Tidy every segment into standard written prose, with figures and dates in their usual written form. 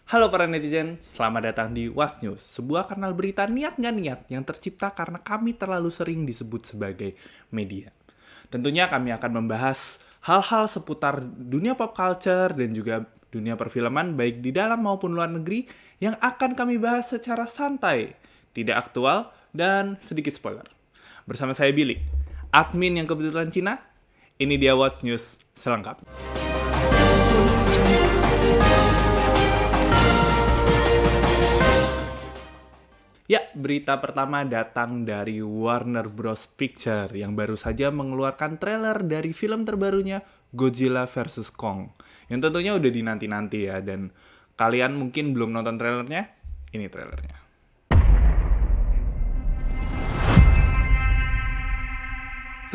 Halo para netizen, selamat datang di Was News, sebuah kanal berita niat nggak niat yang tercipta karena kami terlalu sering disebut sebagai media. Tentunya kami akan membahas hal-hal seputar dunia pop culture dan juga dunia perfilman baik di dalam maupun luar negeri yang akan kami bahas secara santai, tidak aktual, dan sedikit spoiler. Bersama saya Billy, admin yang kebetulan Cina, ini dia Was News selengkapnya. Ya, berita pertama datang dari Warner Bros. Picture yang baru saja mengeluarkan trailer dari film terbarunya Godzilla vs. Kong. Yang tentunya udah dinanti-nanti ya, dan kalian mungkin belum nonton trailernya, ini trailernya.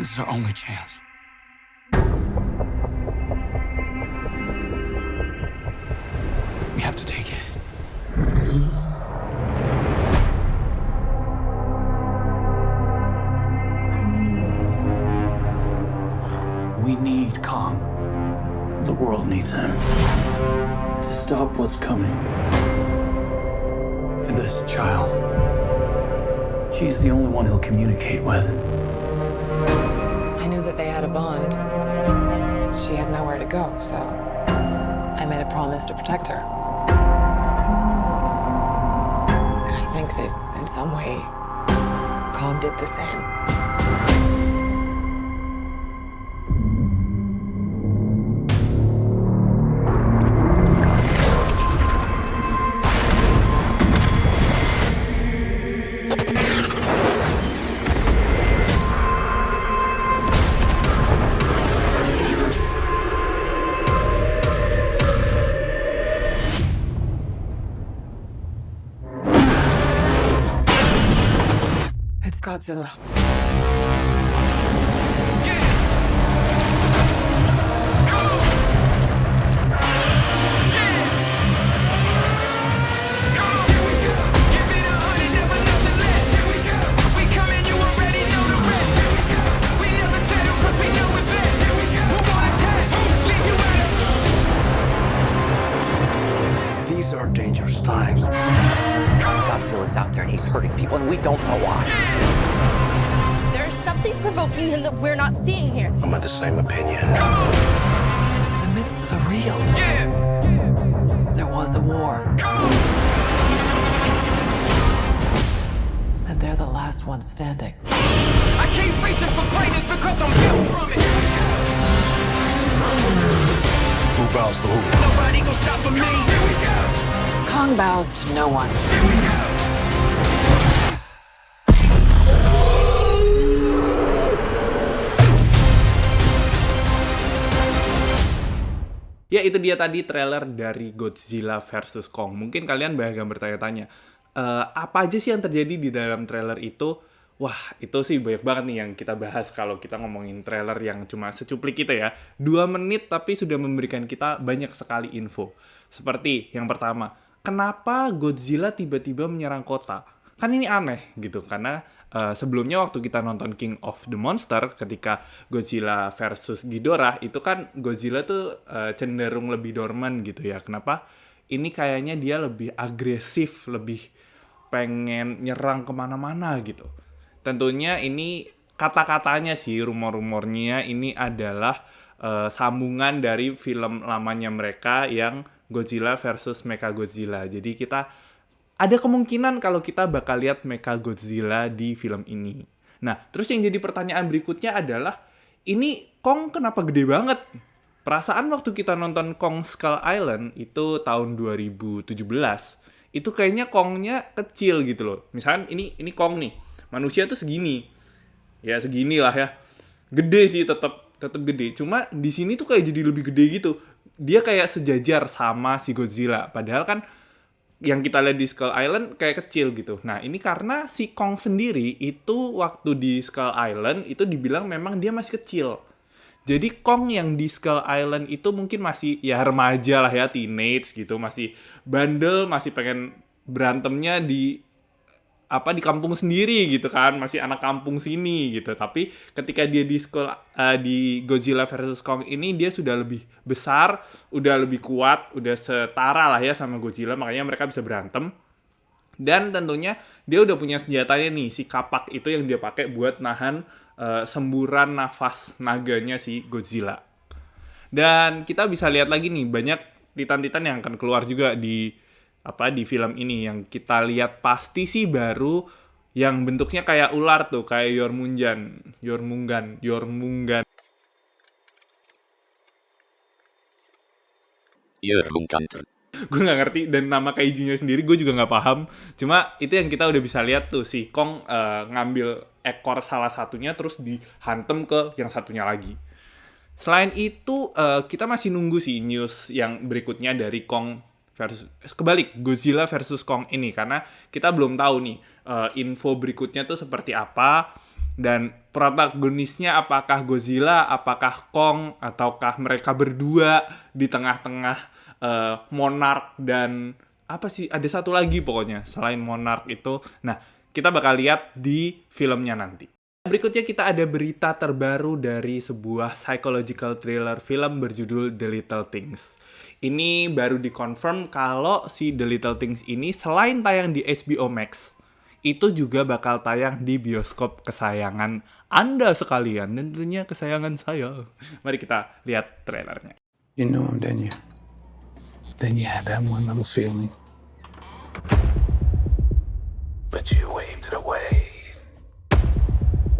This is our only chance. We have to take it. We need Kong. The world needs him to stop what's coming. And this child, she's the only one he'll communicate with. I knew that they had a bond. She had nowhere to go, so I made a promise to protect her. And I think that in some way, Kong did the same. It's Godzilla. These are dangerous times. Godzilla's out there and he's hurting people and we don't know why. There's something provoking him that we're not seeing here. I'm of the same opinion. The myths are real. There was a war. And they're the last ones standing. I keep reaching for greatness because I'm built from it. Who bows to who? Nobody gon' stop for me. Here we go. Kong bows to no one. Ya, itu dia tadi trailer dari Godzilla vs. Kong. Mungkin kalian bahkan bertanya-tanya, apa aja sih yang terjadi di dalam trailer itu? Wah, itu sih banyak banget nih yang kita bahas kalau kita ngomongin trailer yang cuma secuplik kita ya. 2 menit tapi sudah memberikan kita banyak sekali info. Seperti yang pertama, kenapa Godzilla tiba-tiba menyerang kota? Kan ini aneh gitu, karena sebelumnya waktu kita nonton King of the Monster, ketika Godzilla versus Ghidorah, itu kan Godzilla tuh cenderung lebih dorman gitu ya. Kenapa? Ini kayaknya dia lebih agresif, lebih pengen nyerang kemana-mana gitu. Tentunya ini kata-katanya sih, rumor-rumornya ini adalah sambungan dari film lamanya mereka yang Godzilla versus Mechagodzilla. Jadi kita ada kemungkinan kalau kita bakal lihat Mechagodzilla di film ini. Nah, terus yang jadi pertanyaan berikutnya adalah, ini Kong kenapa gede banget? Perasaan waktu kita nonton Kong Skull Island itu tahun 2017, itu kayaknya Kongnya kecil gitu loh. Misalkan ini Kong nih, manusia tuh segini. Ya segini lah ya. Gede sih, tetap gede. Cuma di sini tuh kayak jadi lebih gede gitu. Dia kayak sejajar sama si Godzilla. Padahal kan yang kita lihat di Skull Island kayak kecil gitu. Nah, ini karena si Kong sendiri itu waktu di Skull Island itu dibilang memang dia masih kecil. Jadi Kong yang di Skull Island itu mungkin masih ya remaja lah ya, teenage gitu, masih bandel, masih pengen berantemnya di di kampung sendiri gitu kan, masih anak kampung sini gitu. Tapi ketika dia di di Godzilla versus Kong ini dia sudah lebih besar, udah lebih kuat, udah setara lah ya sama Godzilla, makanya mereka bisa berantem. Dan tentunya dia udah punya senjatanya nih, si kapak itu yang dia pakai buat nahan semburan nafas naganya si Godzilla. Dan kita bisa lihat lagi nih banyak titan-titan yang akan keluar juga di film ini. Yang kita lihat pasti sih baru yang bentuknya kayak ular tuh, kayak Jormungand. Gue nggak ngerti, dan nama kaijunya sendiri gue juga nggak paham. Cuma itu yang kita udah bisa lihat tuh, si Kong ngambil ekor salah satunya terus dihantem ke yang satunya lagi. Selain itu kita masih nunggu sih news yang berikutnya dari Kong versus Godzilla versus Kong ini, karena kita belum tahu nih info berikutnya tuh seperti apa, dan protagonisnya apakah Godzilla, apakah Kong, ataukah mereka berdua di tengah-tengah Monarch dan ada satu lagi pokoknya selain Monarch itu. Nah, kita bakal lihat di filmnya nanti. Berikutnya kita ada berita terbaru dari sebuah psychological thriller film berjudul The Little Things. Ini baru dikonfirm kalau si The Little Things ini selain tayang di HBO Max, itu juga bakal tayang di bioskop kesayangan Anda sekalian, dan tentunya kesayangan saya. Mari kita lihat trailernya. You know him, didn't you? Then you had that one little feeling. But you waved it away.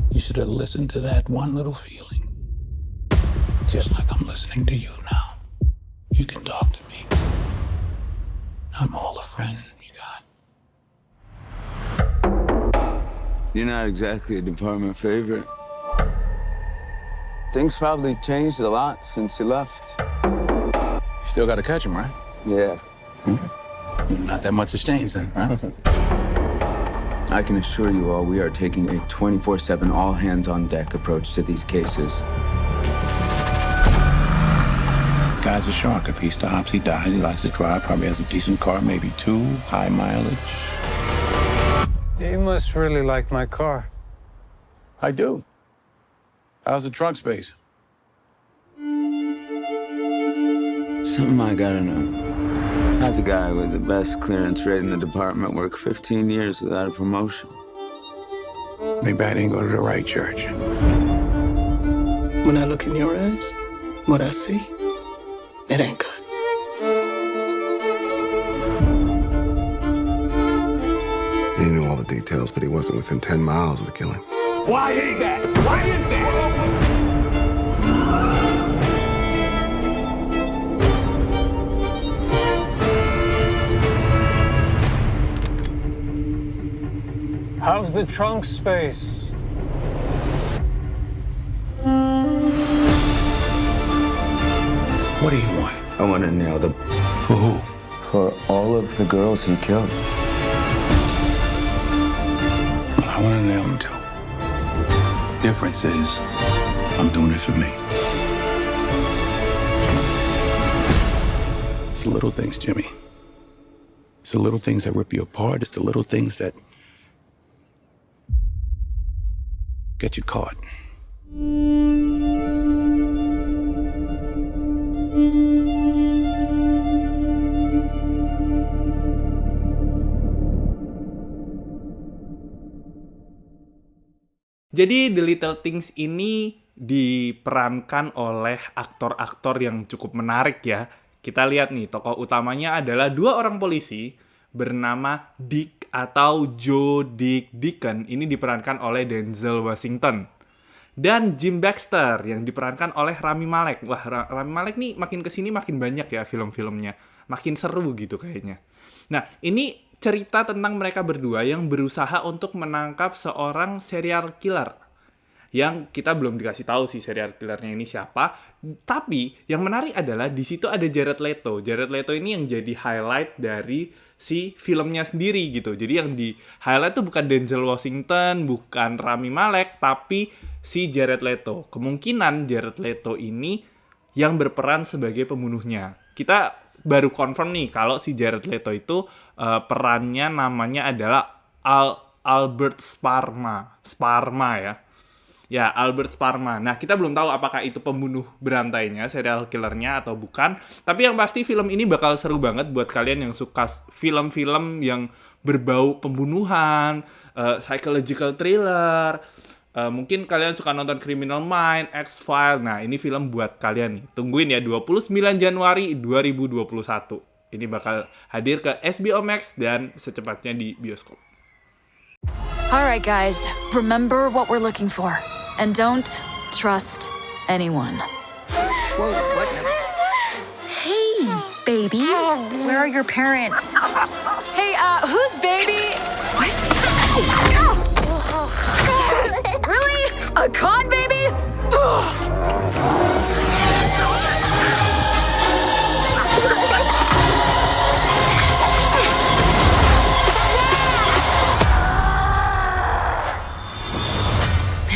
You should have listened to that one little feeling. Just like I'm listening to you now. You can talk to me. I'm all a friend you got. You're not exactly a department favorite. Things probably changed a lot since you left. You still got to catch him, right? Yeah. Not that much has changed then, huh? I can assure you all we are taking a 24/7 all hands on deck approach to these cases. Guy's a shark. If he stops, he dies. He likes to drive. Probably has a decent car, maybe 2, high mileage. You must really like my car. I do. How's the trunk space? Something I gotta know. How's a guy with the best clearance rate in the department work 15 years without a promotion? Maybe I didn't go to the right church. When I look in your eyes, what I see, it ain't good. He knew all the details, but he wasn't within 10 miles of the killing. Why is that? Why is that? How's the trunk space? What do you want? I want to nail them For who? for all of the girls he killed. I want to nail him too. Difference is, I'm doing it for me. It's the little things, Jimmy. It's the little things that rip you apart. It's the little things that get you caught. Jadi The Little Things ini diperankan oleh aktor-aktor yang cukup menarik ya. Kita lihat nih, tokoh utamanya adalah 2 orang polisi bernama Dick atau Joe Dick Deacon. Ini diperankan oleh Denzel Washington. Dan Jim Baxter yang diperankan oleh Rami Malek. Wah, Rami Malek nih makin kesini makin banyak ya film-filmnya. Makin seru gitu kayaknya. Nah, ini cerita tentang mereka berdua yang berusaha untuk menangkap seorang serial killer. Yang kita belum dikasih tahu sih serial killernya ini siapa. Tapi yang menarik adalah di situ ada Jared Leto. Jared Leto ini yang jadi highlight dari si filmnya sendiri gitu. Jadi yang di highlight tuh bukan Denzel Washington, bukan Rami Malek, tapi si Jared Leto. Kemungkinan Jared Leto ini yang berperan sebagai pembunuhnya. Kita baru confirm nih kalau si Jared Leto itu perannya namanya adalah Albert Sparma ya. Ya, Albert Sparma. Nah, kita belum tahu apakah itu pembunuh berantainya, serial killernya atau bukan. Tapi yang pasti film ini bakal seru banget buat kalian yang suka film-film yang berbau pembunuhan, psychological thriller. Mungkin kalian suka nonton Criminal Minds, X-Files. Nah, ini film buat kalian nih. Tungguin ya, 29 Januari 2021. Ini bakal hadir ke HBO Max dan secepatnya di bioskop. Alright guys, remember what we're looking for. And don't trust anyone. Whoa, what? Hey, baby. Where are your parents? Hey, who's baby? What? Really? A con baby?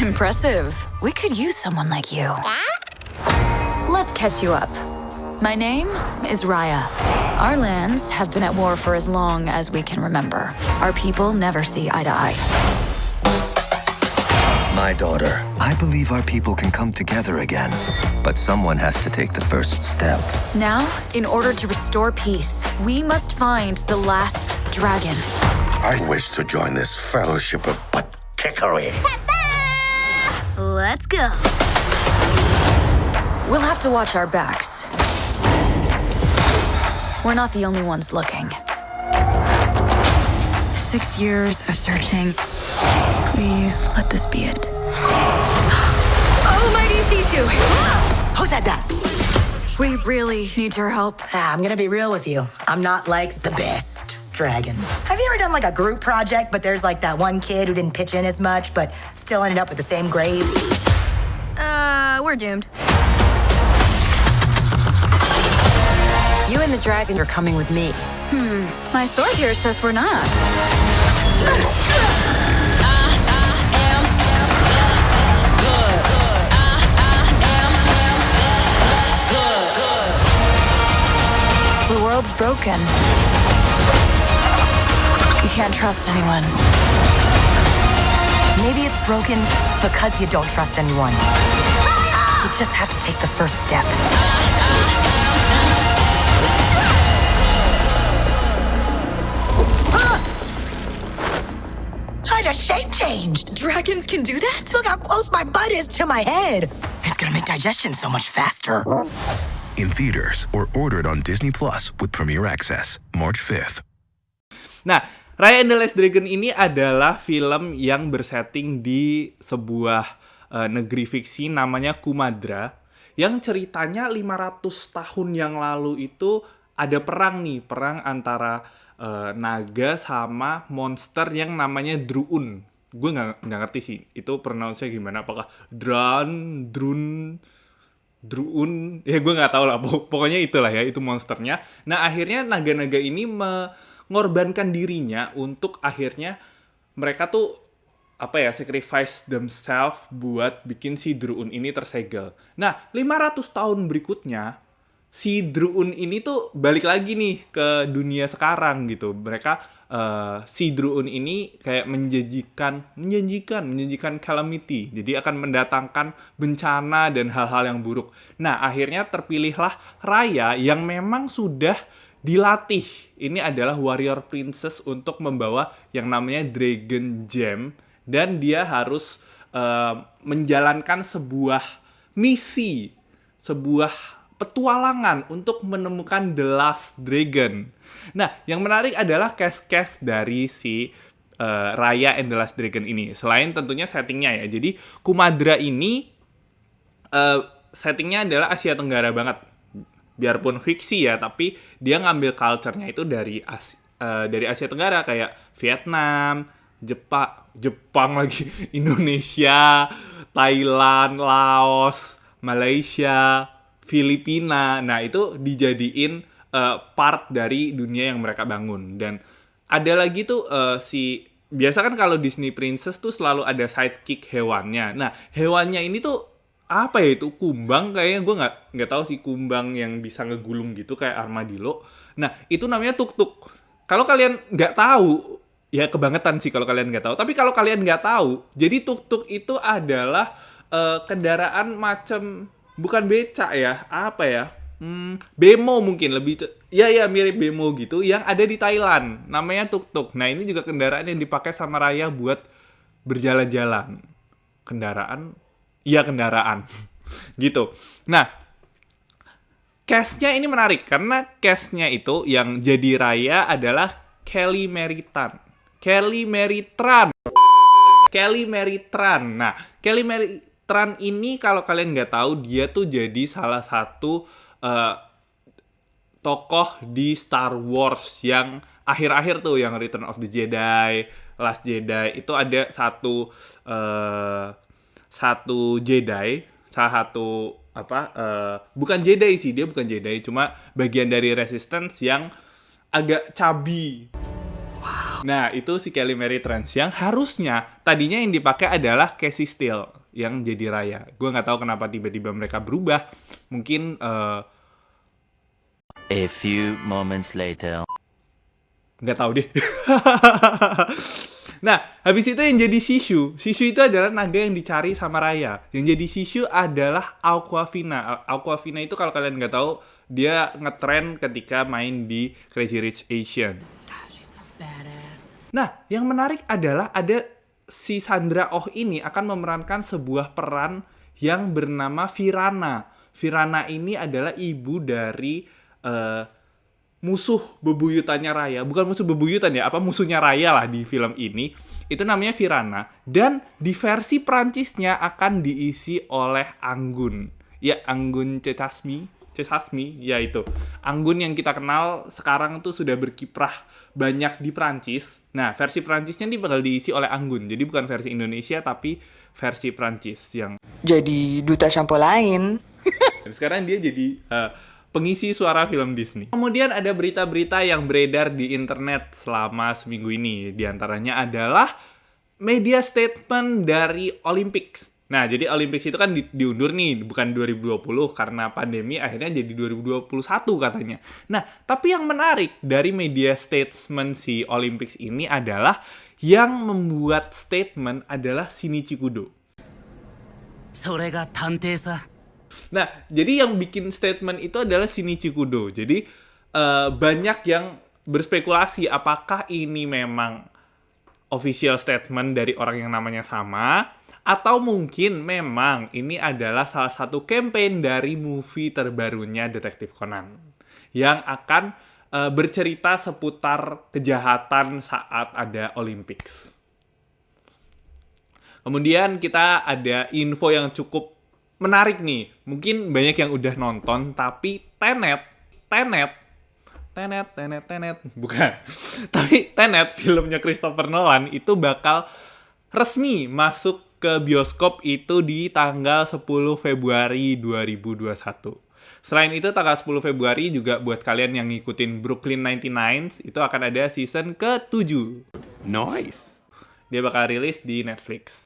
Impressive. We could use someone like you. Let's catch you up. My name is Raya. Our lands have been at war for as long as we can remember. Our people never see eye to eye. My daughter, I believe our people can come together again. But someone has to take the first step. Now, in order to restore peace, we must find the last dragon. I wish to join this fellowship of butt kickery. Let's go. We'll have to watch our backs. We're not the only ones looking. 6 years of searching. Please let this be it. Oh, mighty Sisu! Who said that? We really need your help. I'm gonna be real with you. I'm not like the best dragon. Have you ever done like a group project, but there's like that one kid who didn't pitch in as much, but still ended up with the same grade? We're doomed. You and the dragon are coming with me. My sword here says we're not. The world's broken. You can't trust anyone. Maybe it's broken because you don't trust anyone. You just have to take the first step. I just shape changed. Dragons can do that? Look how close my butt is to my head. It's gonna make digestion so much faster. In theaters or ordered on Disney Plus with Premier Access, March 5th. Nah, Raya and the Last Dragon ini adalah film yang bersetting di sebuah negeri fiksi namanya Kumadra, yang ceritanya 500 tahun yang lalu itu ada perang antara naga sama monster yang namanya Druun. Gue nggak ngerti sih itu pronounce-nya gimana, apakah Druun, ya gue nggak tahu lah, pokoknya itulah ya, itu monsternya. Nah, akhirnya naga-naga ini mengorbankan dirinya untuk akhirnya mereka tuh sacrifice themselves buat bikin si Druun ini tersegel. Nah, 500 tahun berikutnya si Druun ini tuh balik lagi nih ke dunia sekarang gitu. Mereka si Druun ini kayak menjanjikan calamity. Jadi akan mendatangkan bencana dan hal-hal yang buruk. Nah, akhirnya terpilihlah Raya yang memang sudah dilatih. Ini adalah warrior princess untuk membawa yang namanya Dragon Gem. Dan dia harus menjalankan sebuah misi, sebuah petualangan untuk menemukan The Last Dragon. Nah, yang menarik adalah cast dari si Raya and the Last Dragon ini. Selain tentunya settingnya ya. Jadi Kumadra ini settingnya adalah Asia Tenggara banget. Biarpun fiksi ya, tapi dia ngambil culture-nya itu dari Asia Tenggara kayak Vietnam, Jepang lagi, Indonesia, Thailand, Laos, Malaysia, Filipina. Nah, itu dijadiin part dari dunia yang mereka bangun. Dan ada lagi tuh biasa kan kalau Disney Princess tuh selalu ada sidekick hewannya. Nah, hewannya ini tuh apa ya, itu kumbang kayaknya, gue nggak tahu sih, kumbang yang bisa ngegulung gitu kayak armadillo. Nah, itu namanya tuk-tuk. Kalau kalian nggak tahu, ya kebangetan sih kalau kalian nggak tahu. Tapi kalau kalian nggak tahu, jadi tuk-tuk itu adalah kendaraan macam bukan becak ya, apa ya? Bemo mungkin ya mirip bemo gitu yang ada di Thailand. Namanya tuk-tuk. Nah, ini juga kendaraan yang dipakai sama Raya buat berjalan-jalan. Kendaraan gitu. Nah, cast-nya ini menarik karena cast-nya itu yang jadi Raya adalah Kelly Mary Tran. Nah, Kelly Mary Tran ini kalau kalian nggak tahu, dia tuh jadi salah satu tokoh di Star Wars yang akhir-akhir tuh, yang Return of the Jedi, Last Jedi, itu ada satu Jedi, salah satu bukan Jedi sih, dia bukan Jedi, cuma bagian dari Resistance yang agak chubby. Wow. Nah, itu si Kelly Mary Tran yang harusnya tadinya yang dipakai adalah Casey Steele yang jadi Raya. Gue nggak tahu kenapa tiba-tiba mereka berubah. Mungkin A few moments later. Nggak tahu deh. Nah, habis itu yang jadi Shishu. Shishu itu adalah naga yang dicari sama Raya. Yang jadi Shishu adalah Awkwafina. Awkwafina itu kalau kalian nggak tahu, dia ngetren ketika main di Crazy Rich Asians. Nah, yang menarik adalah ada si Sandra Oh ini akan memerankan sebuah peran yang bernama Virana. Virana ini adalah ibu dari musuh bebuyutannya Raya. Bukan musuh bebuyutan ya, musuhnya Raya lah di film ini. Itu namanya Virana. Dan di versi Prancisnya akan diisi oleh Anggun. Ya, Anggun Chesasmi, ya itu. Anggun yang kita kenal sekarang tuh sudah berkiprah banyak di Prancis. Nah, versi Prancisnya ini bakal diisi oleh Anggun. Jadi bukan versi Indonesia, tapi versi Prancis yang jadi duta shampoo lain. Sekarang dia jadi pengisi suara film Disney. Kemudian ada berita-berita yang beredar di internet selama seminggu ini. Di antaranya adalah media statement dari Olympics. Nah, jadi Olympics itu kan diundur nih, bukan 2020 karena pandemi, akhirnya jadi 2021 katanya. Nah, tapi yang menarik dari media statement si Olympics ini adalah yang membuat statement adalah Shinichi Kudo. Nah, jadi yang bikin statement itu adalah Shinichi Kudo. Jadi banyak yang berspekulasi apakah ini memang official statement dari orang yang namanya sama, atau mungkin memang ini adalah salah satu campaign dari movie terbarunya Detektif Conan yang akan bercerita seputar kejahatan saat ada Olympics. Kemudian kita ada info yang cukup menarik nih. Mungkin banyak yang udah nonton, tapi Tenet. Bukan. Tapi Tenet, filmnya Christopher Nolan, itu bakal resmi masuk ke bioskop itu di tanggal 10 Februari 2021. Selain itu, tanggal 10 Februari juga buat kalian yang ngikutin Brooklyn 99 itu akan ada season ke-7. Nice. Dia bakal rilis di Netflix.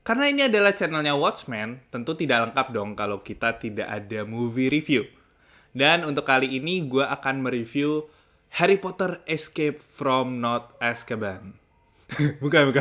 Karena ini adalah channelnya Watchmen, tentu tidak lengkap dong kalau kita tidak ada movie review. Dan untuk kali ini gue akan mereview Harry Potter Escape from Not Azkaban. Bukan.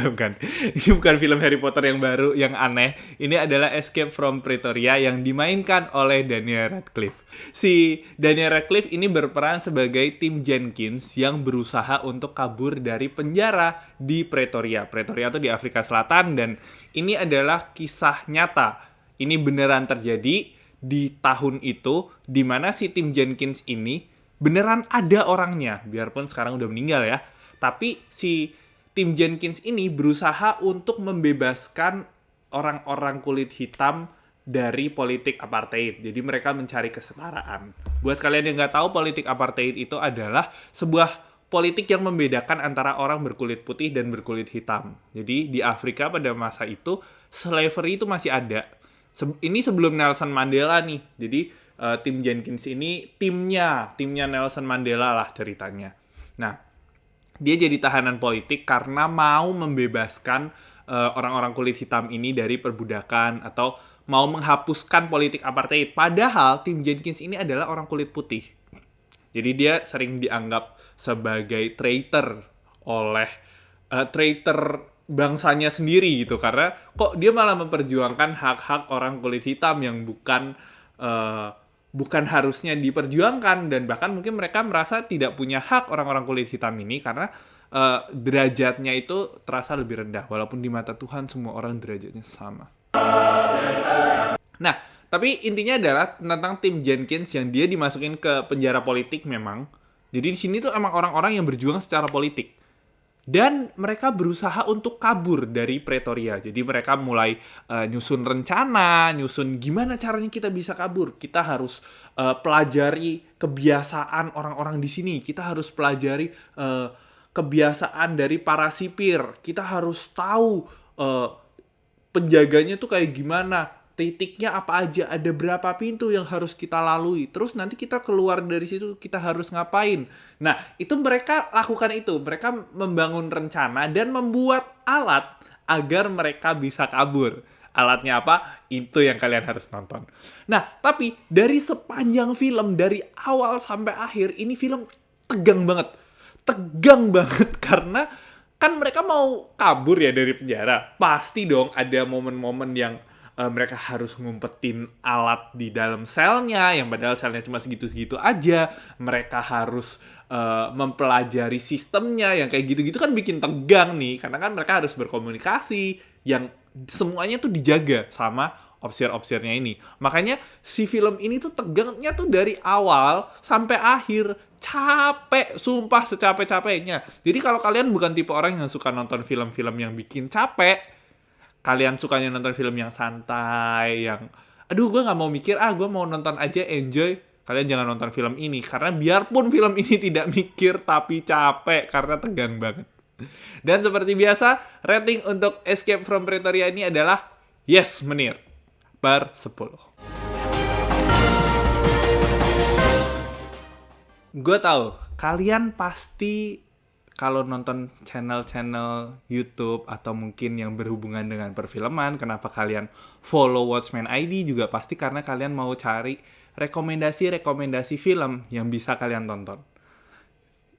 Ini bukan film Harry Potter yang baru, yang aneh. Ini adalah Escape from Pretoria yang dimainkan oleh Daniel Radcliffe. Si Daniel Radcliffe ini berperan sebagai Tim Jenkins yang berusaha untuk kabur dari penjara di Pretoria. Pretoria itu di Afrika Selatan, dan ini adalah kisah nyata. Ini beneran terjadi di tahun itu, di mana si Tim Jenkins ini beneran ada orangnya. Biarpun sekarang udah meninggal ya. Tapi si Tim Jenkins ini berusaha untuk membebaskan orang-orang kulit hitam dari politik apartheid. Jadi mereka mencari kesetaraan. Buat kalian yang nggak tahu, politik apartheid itu adalah sebuah politik yang membedakan antara orang berkulit putih dan berkulit hitam. Jadi di Afrika pada masa itu, slavery itu masih ada. Ini sebelum Nelson Mandela nih. Jadi Tim Jenkins ini timnya Nelson Mandela lah ceritanya. Nah, dia jadi tahanan politik karena mau membebaskan orang-orang kulit hitam ini dari perbudakan atau mau menghapuskan politik apartheid. Padahal Tim Jenkins ini adalah orang kulit putih. Jadi dia sering dianggap sebagai traitor oleh traitor bangsanya sendiri gitu, karena kok dia malah memperjuangkan hak-hak orang kulit hitam yang bukan harusnya diperjuangkan, dan bahkan mungkin mereka merasa tidak punya hak orang-orang kulit hitam ini karena derajatnya itu terasa lebih rendah, walaupun di mata Tuhan semua orang derajatnya sama. Nah, tapi intinya adalah tentang Tim Jenkins yang dia dimasukin ke penjara politik memang. Jadi di sini tuh emang orang-orang yang berjuang secara politik. Dan mereka berusaha untuk kabur dari Pretoria. Jadi mereka mulai nyusun rencana, nyusun gimana caranya kita bisa kabur. Kita harus pelajari kebiasaan orang-orang di sini. Kita harus pelajari kebiasaan dari para sipir. Kita harus tahu penjaganya tuh kayak gimana. Titiknya apa aja, ada berapa pintu yang harus kita lalui. Terus nanti kita keluar dari situ, kita harus ngapain. Nah, itu mereka lakukan itu. Mereka membangun rencana dan membuat alat agar mereka bisa kabur. Alatnya apa? Itu yang kalian harus nonton. Nah, tapi dari sepanjang film, dari awal sampai akhir, ini film tegang banget. Tegang banget karena kan mereka mau kabur ya dari penjara. Pasti dong ada momen-momen yang mereka harus ngumpetin alat di dalam selnya, yang padahal selnya cuma segitu-segitu aja. Mereka harus mempelajari sistemnya, yang kayak gitu-gitu kan bikin tegang nih. Karena kan mereka harus berkomunikasi, yang semuanya tuh dijaga sama opsir-opsirnya ini. Makanya si film ini tuh tegangnya tuh dari awal sampai akhir. Capek, sumpah secapek-capeknya. Jadi kalau kalian bukan tipe orang yang suka nonton film-film yang bikin capek, kalian sukanya nonton film yang santai, yang aduh gue gak mau mikir, gue mau nonton aja enjoy, kalian jangan nonton film ini. Karena biarpun film ini tidak mikir, tapi capek, karena tegang banget. Dan seperti biasa, rating untuk Escape from Pretoria ini adalah yes menir per 10. Gue tahu, kalian pasti kalau nonton channel-channel YouTube atau mungkin yang berhubungan dengan perfilman, kenapa kalian follow Watchmen ID juga pasti karena kalian mau cari rekomendasi-rekomendasi film yang bisa kalian tonton.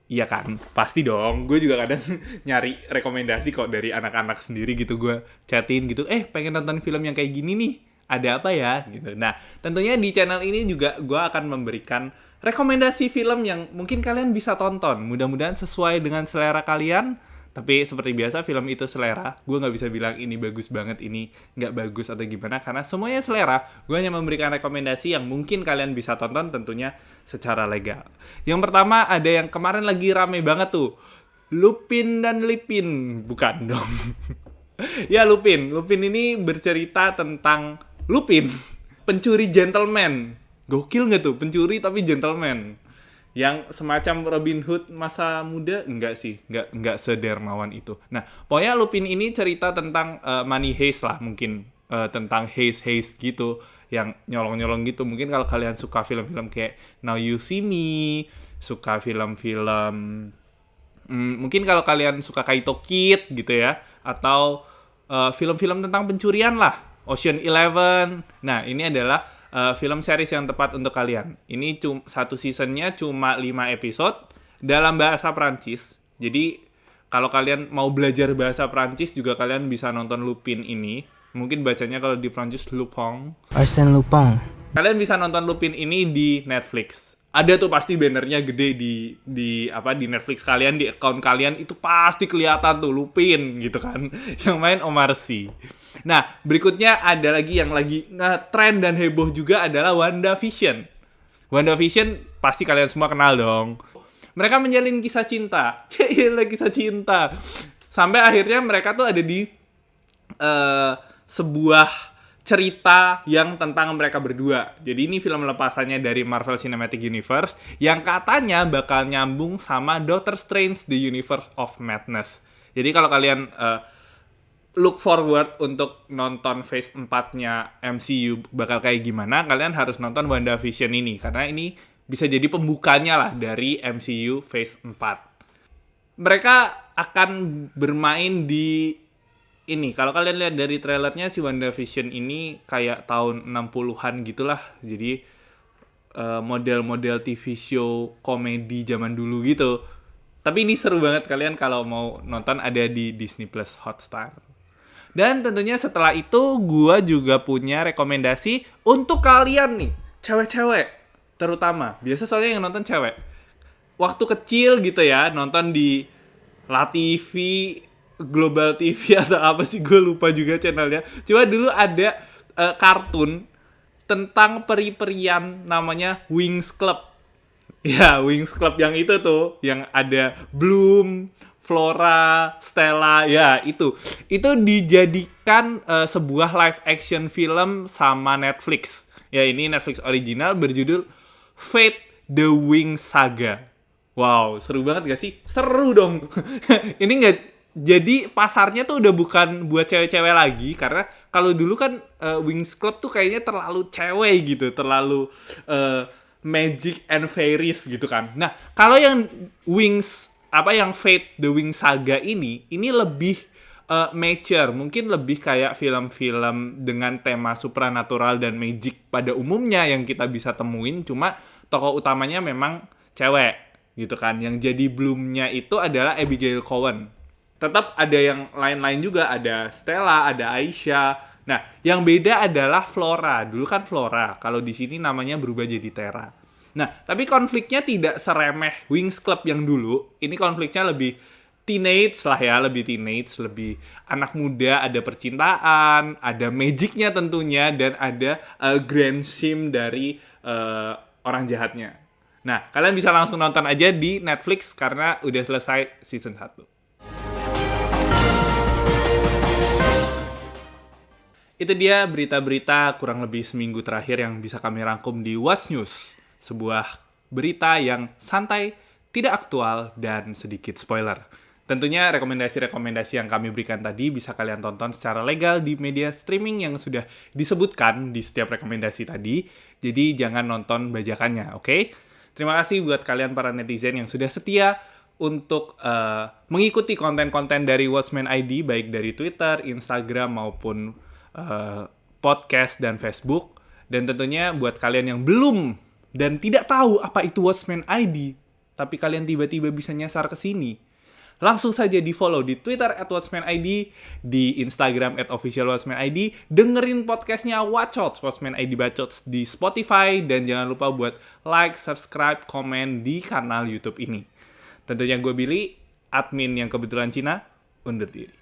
Iya kan? Pasti dong. Gue juga kadang nyari rekomendasi kok dari anak-anak sendiri gitu. Gue chatin gitu, pengen nonton film yang kayak gini nih. Ada apa ya? Gitu. Nah, tentunya di channel ini juga gue akan memberikan rekomendasi film yang mungkin kalian bisa tonton. Mudah-mudahan sesuai dengan selera kalian. Tapi seperti biasa, film itu selera. Gue gak bisa bilang ini bagus banget, ini gak bagus atau gimana. Karena semuanya selera. Gue hanya memberikan rekomendasi yang mungkin kalian bisa tonton tentunya secara legal. Yang pertama ada yang kemarin lagi rame banget tuh. Lupin dan Lipin. Bukan dong. Ya Lupin. Lupin ini bercerita tentang Lupin, pencuri gentleman. Gokil nggak tuh? Pencuri tapi gentleman. Yang semacam Robin Hood masa muda? Enggak sih. Enggak sedermawan itu. Nah, pokoknya Lupin ini cerita tentang money heist lah mungkin. Tentang heist gitu. Yang nyolong-nyolong gitu. Mungkin kalau kalian suka film-film kayak Now You See Me. Suka film-film... mungkin kalau kalian suka Kaito Kid gitu ya. Atau film-film tentang pencurian lah. Ocean 11. Nah, ini adalah film series yang tepat untuk kalian. Ini satu seasonnya cuma 5 episode dalam bahasa Prancis. Jadi kalau kalian mau belajar bahasa Prancis juga kalian bisa nonton Lupin ini. Mungkin bacanya kalau di Prancis Lupin. Arsène Lupin. Kalian bisa nonton Lupin ini di Netflix. Ada tuh pasti bannernya gede di Netflix kalian, di account kalian itu pasti kelihatan tuh Lupin gitu kan. Yang main Omar Sy. Nah, berikutnya ada lagi yang lagi nge-trend dan heboh juga adalah WandaVision. WandaVision pasti kalian semua kenal dong. Mereka menjalin kisah cinta. Kisah cinta. Sampai akhirnya mereka tuh ada di sebuah cerita yang tentang mereka berdua. Jadi ini film lepasannya dari Marvel Cinematic Universe yang katanya bakal nyambung sama Doctor Strange The Universe of Madness. Jadi kalau kalian look forward untuk nonton phase 4-nya MCU bakal kayak gimana, kalian harus nonton WandaVision ini. Karena ini bisa jadi pembukanya lah dari MCU phase 4. Mereka akan bermain di ini. Kalau kalian lihat dari trailernya, si WandaVision ini kayak tahun 60-an gitulah. Jadi model-model TV show komedi zaman dulu gitu. Tapi ini seru banget, kalian kalau mau nonton ada di Disney Plus Hotstar. Dan tentunya setelah itu gue juga punya rekomendasi untuk kalian nih, cewek-cewek terutama. Biasa soalnya yang nonton cewek. Waktu kecil gitu ya, nonton di LaTV, Global TV atau apa sih, gue lupa juga channelnya. Cuma dulu ada kartun tentang peri-perian namanya Winx Club. Ya, Winx Club yang itu tuh, yang ada Bloom, Flora, Stella, ya itu. Itu dijadikan sebuah live action film sama Netflix. Ya, ini Netflix original berjudul Fate the Winx Saga. Wow, seru banget gak sih? Seru dong. Ini nggak, jadi pasarnya tuh udah bukan buat cewek-cewek lagi, karena kalau dulu kan Winx Club tuh kayaknya terlalu cewek gitu, terlalu magic and fairies gitu kan. Nah, kalau yang yang Fate the Winx Saga ini lebih mature, mungkin lebih kayak film-film dengan tema supranatural dan magic pada umumnya yang kita bisa temuin, cuma tokoh utamanya memang cewek gitu kan. Yang jadi Bloom-nya itu adalah Abigail Cowen. Tetap ada yang lain-lain juga, ada Stella, ada Aisyah. Nah, yang beda adalah Flora. Dulu kan Flora, kalau di sini namanya berubah jadi Terra. Nah, tapi konfliknya tidak seremeh Winx Club yang dulu. Ini konfliknya lebih teenage lah ya, lebih teenage, lebih anak muda, ada percintaan, ada magicnya tentunya, dan ada grand scheme dari orang jahatnya. Nah, kalian bisa langsung nonton aja di Netflix karena udah selesai season 1. Itu dia berita-berita kurang lebih seminggu terakhir yang bisa kami rangkum di What's News. Sebuah berita yang santai, tidak aktual, dan sedikit spoiler. Tentunya rekomendasi-rekomendasi yang kami berikan tadi bisa kalian tonton secara legal di media streaming yang sudah disebutkan di setiap rekomendasi tadi. Jadi jangan nonton bajakannya, oke? Terima kasih buat kalian para netizen yang sudah setia untuk mengikuti konten-konten dari Watchmen ID, baik dari Twitter, Instagram, maupun podcast dan Facebook. Dan tentunya buat kalian yang belum dan tidak tahu apa itu Watchmen ID, tapi kalian tiba-tiba bisa nyasar ke sini, langsung saja di-follow di Twitter @WatchmenID, di Instagram @officialwatchmenid, dengerin podcastnya Watchots, Watchmen ID Bacots di Spotify, dan jangan lupa buat like, subscribe, komen di kanal YouTube ini. Tentunya gue Billy, admin yang kebetulan Cina, undur diri.